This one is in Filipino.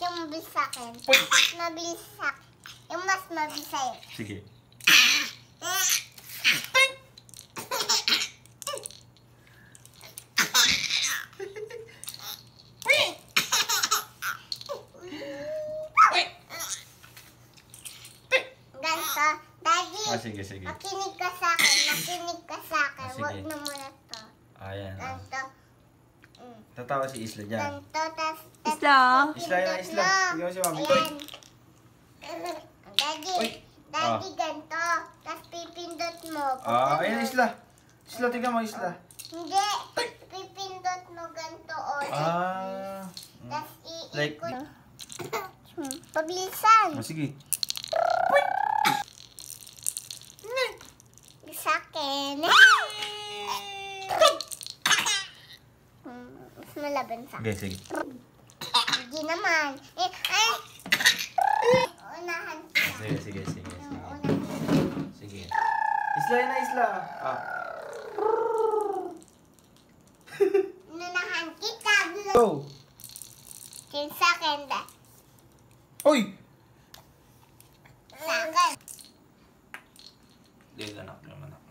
Yung mabilis sa akin. Mabilis sa akin. Yung mas mabilis sa'yo. Sige. Ganito. Daddy, Sige, sige. makinig ka sa akin. Makinig ka sa akin. Sige. Huwag na muna to. Ayan. Ganito. Tatawa si Isla dyan. Ganito. Tas, Isla. Isla yan, Isla. Tingnan mo si Mami. Uy! Ayan. Daddy. Uy. Daddy, ganito. Tapos pipindot mo. Ayan, Isla. Isla, tingnan mo, Isla. Hindi. Pipindot mo ganito ulit. Tapos Like, iikot. Pabilisan. sige. Sa akin. Mas malaban sa akin. Okay, sige. Hindi naman. Unahan sila. Sige, sige, sige. Unahan. Sige. Isla yan na, Isla. Unahan kita. Go! Yung sa akin. Uy! Sa akin. Hindi, anak naman ako.